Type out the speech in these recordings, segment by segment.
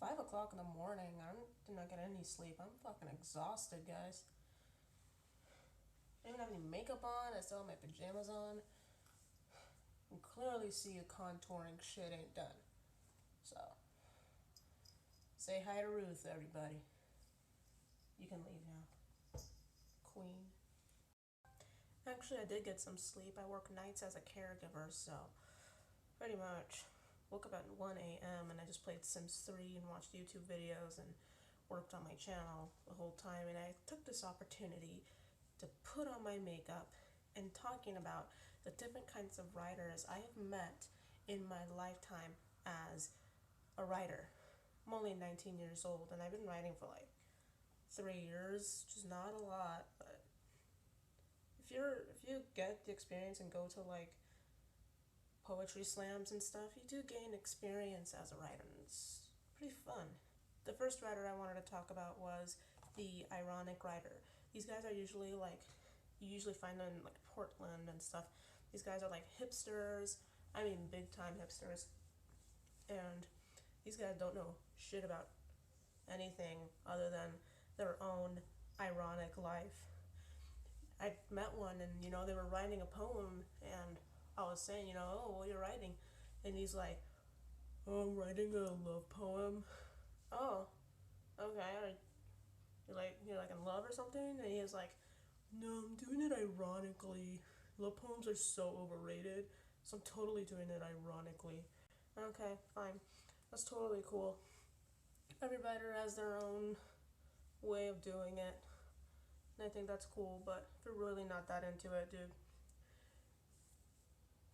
5 o'clock in the morning. I did not get any sleep. I'm fucking exhausted, guys. I don't even have any makeup on. I still have my pajamas on. You can clearly see the contouring shit ain't done. So, say hi to Ruth, everybody. You can leave now. Queen. Actually, I did get some sleep. I work nights as a caregiver, so pretty much woke up at 1 a.m. and I just played Sims 3 and watched YouTube videos and worked on my channel the whole time. And I took this opportunity to put on my makeup and talking about the different kinds of writers I have met in my lifetime as a writer. I'm only 19 years old and I've been writing for like 3 years, which is not a lot, but if you get the experience and go to like poetry slams and stuff, you do gain experience as a writer, and it's pretty fun. The first writer I wanted to talk about was the ironic writer. These guys are usually like, you usually find them in like Portland and stuff. These guys are like hipsters, I mean big time hipsters, and these guys don't know shit about anything other than their own ironic life. I met one and they were writing a poem and I was saying, oh, what you're writing, and he's like, oh, I'm writing a love poem. Oh, okay. You're like in love or something? And he was like, no, I'm doing it ironically. Love poems are so overrated, so I'm totally doing it ironically. Okay, fine. That's totally cool. Every writer has their own way of doing it, and I think that's cool, but if you're really not that into it, dude,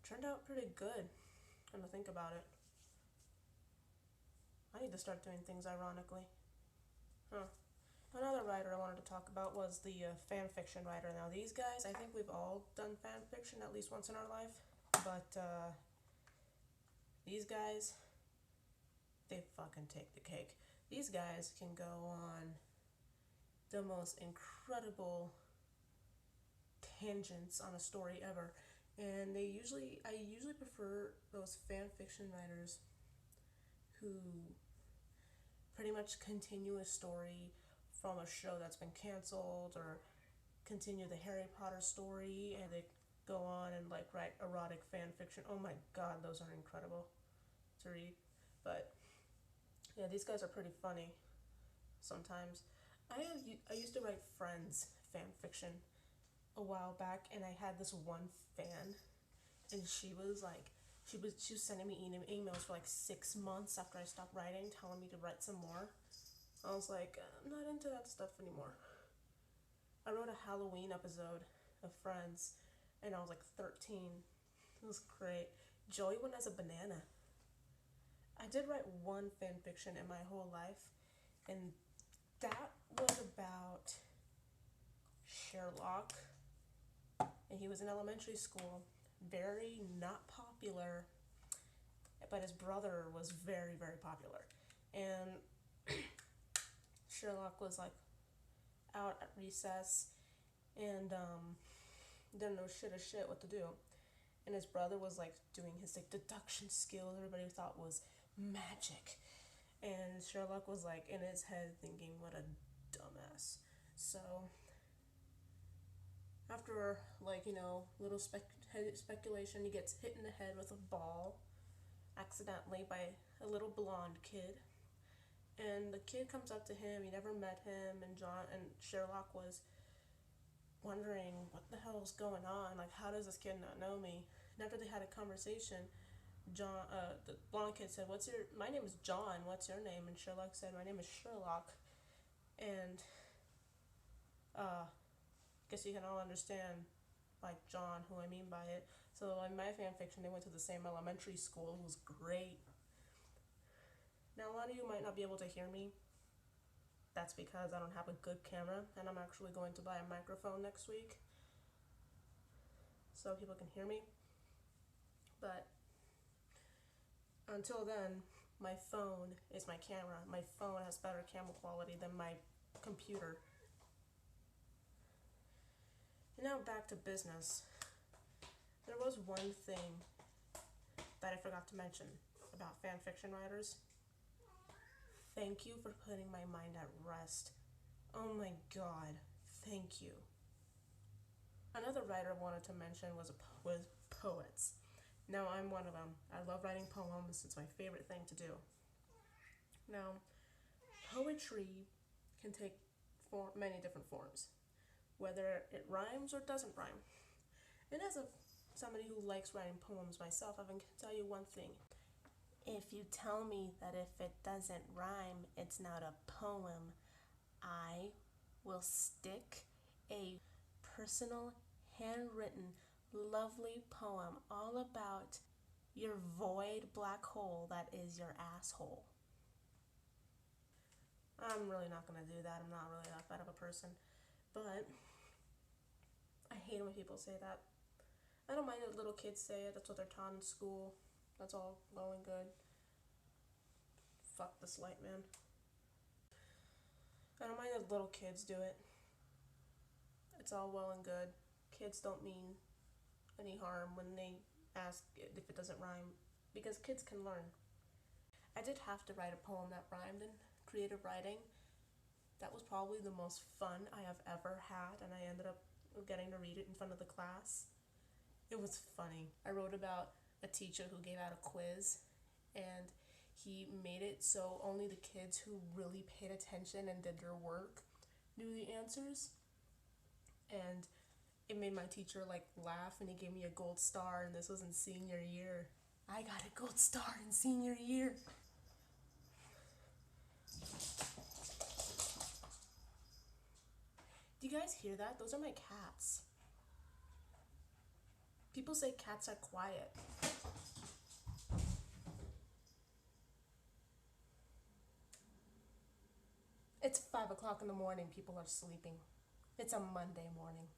turned out pretty good. When I think about it, I need to start doing things ironically. Huh. Another writer I wanted to talk about was the fan fiction writer. Now, these guys, I think we've all done fan fiction at least once in our life, but these guys, they fucking take the cake. These guys can go on the most incredible tangents on a story ever, and I usually prefer those fan fiction writers who pretty much continue a story from a show that's been canceled, or continue the Harry Potter story and they go on and like write erotic fan fiction. Oh my god, those are incredible to read. But yeah, these guys are pretty funny sometimes. I used to write Friends fan fiction a while back, and I had this one fan, and she was sending me emails for like 6 months after I stopped writing, telling me to write some more. I was like, I'm not into that stuff anymore. I wrote a Halloween episode of Friends, and I was like 13. It was great. Joey went as a banana. I did write one fan fiction in my whole life, and that was about Sherlock. And he was in elementary school, very not popular, but his brother was very, very popular. And Sherlock was like out at recess and didn't know shit what to do. And his brother was like doing his like deduction skills everybody thought was magic. And Sherlock was like in his head thinking, what a dumbass. So after like little speculation, he gets hit in the head with a ball accidentally by a little blonde kid. And the kid comes up to him. He never met him, and Sherlock was wondering what the hell's going on. Like, how does this kid not know me? And after they had a conversation, the blonde kid said, My name is John. What's your name?" And Sherlock said, "My name is Sherlock." And guess you can all understand, like John, who I mean by it. So in my fan fiction, they went to the same elementary school. It was great. Now, a lot of you might not be able to hear me. That's because I don't have a good camera, and I'm actually going to buy a microphone next week so people can hear me. But until then, my phone is my camera. My phone has better camera quality than my computer. And now back to business. There was one thing that I forgot to mention about fan fiction writers. Thank you for putting my mind at rest. Oh my god, thank you. Another writer I wanted to mention was poets. Now I'm one of them. I love writing poems. It's my favorite thing to do. Now, poetry can take many different forms, whether it rhymes or doesn't rhyme. And as somebody who likes writing poems myself, I can tell you one thing. If you tell me that if it doesn't rhyme, it's not a poem, I will stick a personal, handwritten, lovely poem all about your void black hole that is your asshole. I'm really not gonna do that. I'm not really that bad of a person. But I hate when people say that. I don't mind if little kids say it. That's what they're taught in school. That's all well and good. Fuck this light, man. I don't mind if little kids do it. It's all well and good. Kids don't mean any harm when they ask if it doesn't rhyme, because kids can learn. I did have to write a poem that rhymed in creative writing. That was probably the most fun I have ever had, and I ended up getting to read it in front of the class. It was funny. I wrote about a teacher who gave out a quiz, and he made it so only the kids who really paid attention and did their work knew the answers. And it made my teacher laugh, and he gave me a gold star, and this was in senior year. I got a gold star in senior year. Do you guys hear that? Those are my cats. People say cats are quiet. It's 5 o'clock in the morning. People are sleeping. It's a Monday morning.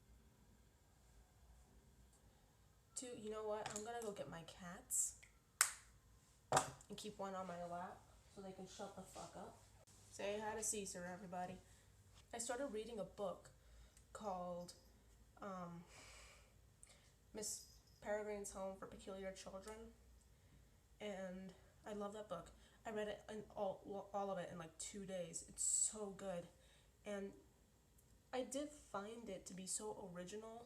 You know what? I'm gonna go get my cats and keep one on my lap so they can shut the fuck up. Say hi to Caesar, everybody. I started reading a book called Miss Peregrine's Home for Peculiar Children, and I love that book. I read it in all of it in 2 days. It's so good, and I did find it to be so original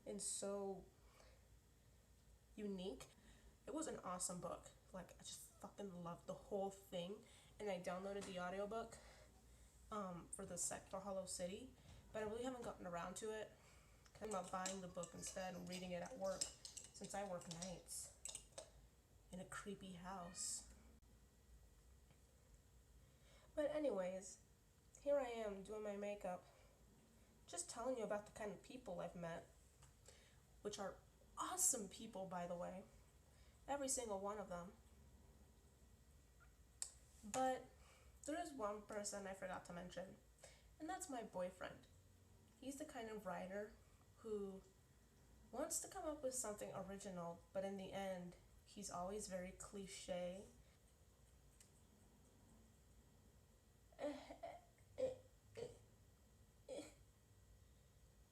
and so unique. It was an awesome book. I just fucking loved the whole thing, and I downloaded the audiobook for Hollow City, but I really haven't gotten around to it. I'm not buying the book instead and reading it at work, since I work nights in a creepy house. But anyways, here I am doing my makeup, just telling you about the kind of people I've met, which are awesome people, by the way, every single one of them. But there is one person I forgot to mention, and that's my boyfriend. He's the kind of writer who wants to come up with something original, but in the end, he's always very cliche.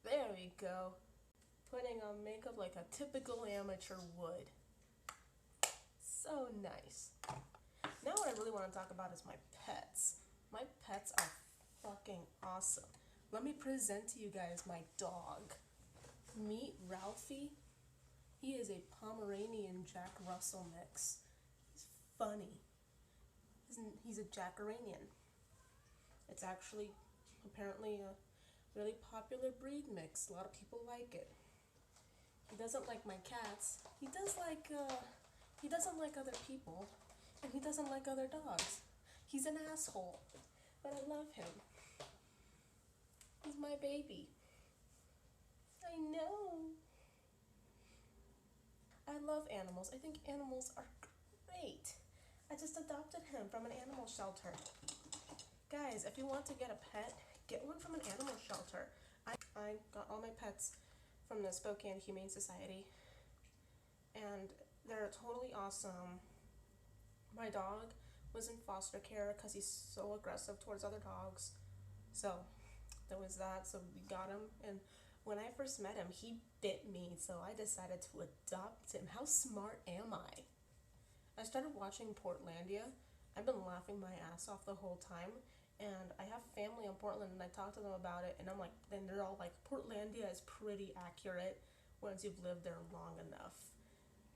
There we go. Putting on makeup like a typical amateur would. So nice. Now what I really want to talk about is my pets. My pets are fucking awesome. Let me present to you guys my dog. Meet Ralphie. He is a Pomeranian Jack Russell mix. He's funny. He's a Jackaranian. It's actually apparently a really popular breed mix. A lot of people like it. He doesn't like my cats. He doesn't like other people, and he doesn't like other dogs. He's an asshole, but I love him. He's my baby. I know. I love animals. I think animals are great. I just adopted him from an animal shelter. Guys, if you want to get a pet, get one from an animal shelter. I got all my pets from the Spokane Humane Society, and they're totally awesome. My dog was in foster care because he's so aggressive towards other dogs. So there was that, so we got him, and when I first met him, he bit me, so I decided to adopt him. How smart am I? I started watching Portlandia. I've been laughing my ass off the whole time. And I have family in Portland, and I talk to them about it, and I'm like, then they're all like, Portlandia is pretty accurate once you've lived there long enough.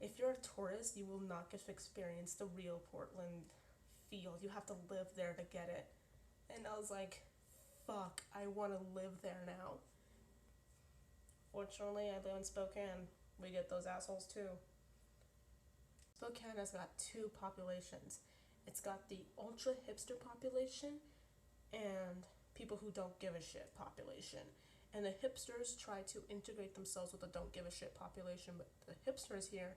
If you're a tourist, you will not get to experience the real Portland feel. You have to live there to get it. And I was like, fuck, I want to live there now. Fortunately, I live in Spokane. We get those assholes too. Spokane has got two populations. It's got the ultra hipster population and people who don't give a shit population. And the hipsters try to integrate themselves with the don't give a shit population, but the hipsters here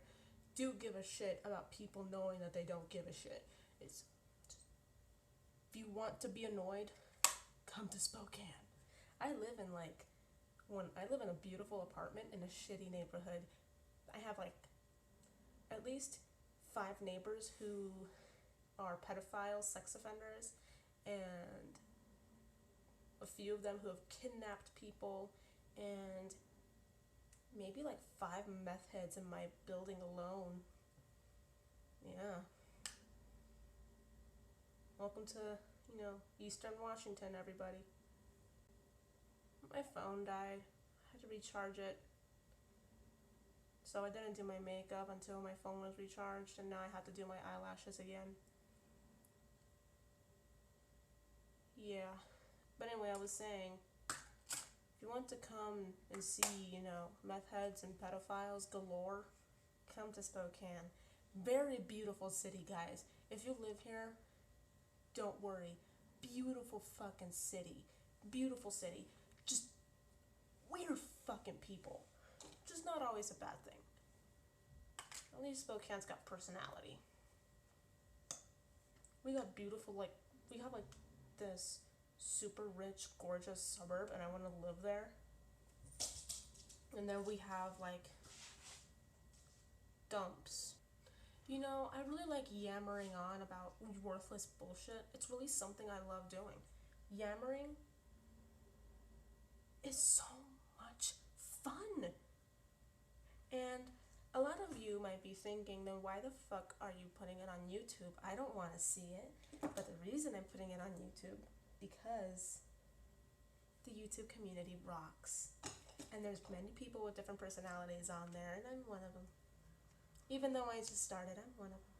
do give a shit about people knowing that they don't give a shit. It's just, if you want to be annoyed, come to Spokane. I live in a beautiful apartment in a shitty neighborhood. I have like at least 5 neighbors who are pedophiles, sex offenders, and a few of them who have kidnapped people, and maybe like 5 meth heads in my building alone. Yeah. Welcome to, Eastern Washington, everybody. My phone died. I had to recharge it. So I didn't do my makeup until my phone was recharged, and now I have to do my eyelashes again. Yeah. But anyway, I was saying, if you want to come and see, meth heads and pedophiles galore, come to Spokane. Very beautiful city, guys. If you live here, don't worry. Beautiful fucking city. Beautiful city. Just weird fucking people. Which is not always a bad thing. At least Spokane's got personality. We got beautiful, we have this super rich, gorgeous suburb, and I want to live there. And then we have dumps. I really like yammering on about worthless bullshit. It's really something I love doing. Yammering is so much fun. And a lot of you might be thinking, then why the fuck are you putting it on YouTube? I don't want to see it. But the reason I'm putting it on YouTube, because the YouTube community rocks. And there's many people with different personalities on there, and I'm one of them. Even though I just started, I'm one of them.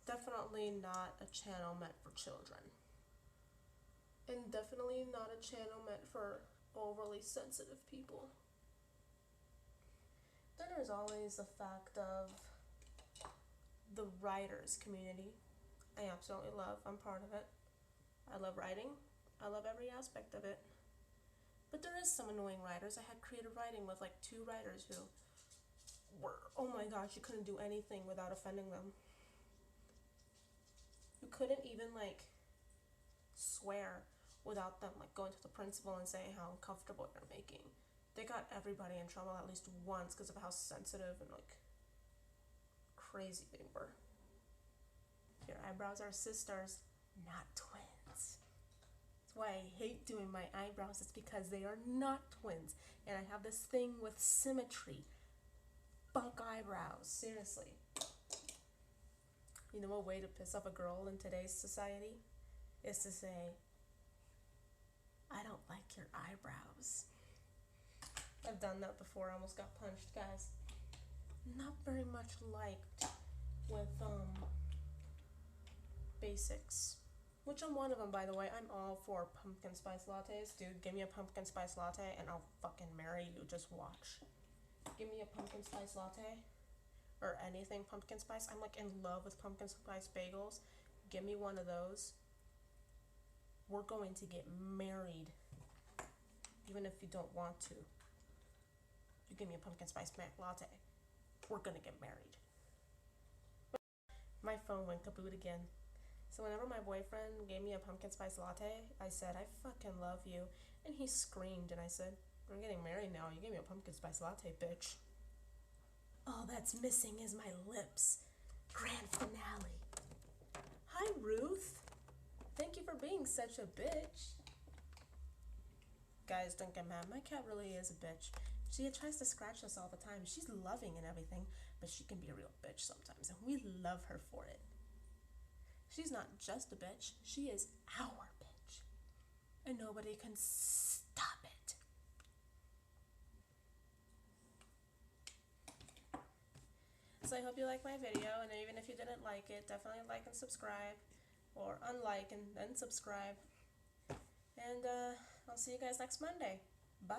Definitely not a channel meant for children. And definitely not a channel meant for overly sensitive people. Then there's always the fact of the writers community. I absolutely love. I'm part of it. I love writing. I love every aspect of it. But there is some annoying writers. I had creative writing with 2 writers who were, oh my gosh, you couldn't do anything without offending them. You couldn't even swear without them going to the principal and saying how uncomfortable you're making. They got everybody in trouble at least once because of how sensitive and crazy they were. Your eyebrows are sisters, not twins. That's why I hate doing my eyebrows. It's because they are not twins. And I have this thing with symmetry. Bunk eyebrows, seriously. You know, a way to piss off a girl in today's society is to say, I don't like your eyebrows. I've done that before. I almost got punched, guys. Not very much liked with basics, which I'm one of them, by the way. I'm all for pumpkin spice lattes. Dude, give me a pumpkin spice latte and I'll fucking marry you. Just watch. Give me a pumpkin spice latte or anything pumpkin spice. I'm in love with pumpkin spice bagels. Give me one of those. We're going to get married, even if you don't want to. You give me a pumpkin spice latte, we're gonna get married. My phone went kaboot again. So whenever my boyfriend gave me a pumpkin spice latte, I said, I fucking love you. And he screamed, and I said, we're getting married now. You gave me a pumpkin spice latte, bitch. All that's missing is my lips. Grand finale. Hi, Ruth. Thank you for being such a bitch. Guys, don't get mad. My cat really is a bitch. She tries to scratch us all the time. She's loving and everything, but she can be a real bitch sometimes, and we love her for it. She's not just a bitch, she is our bitch, and nobody can stop it. So I hope you like my video, and even if you didn't like it, definitely like and subscribe, or unlike and then subscribe. And I'll see you guys next Monday. Bye.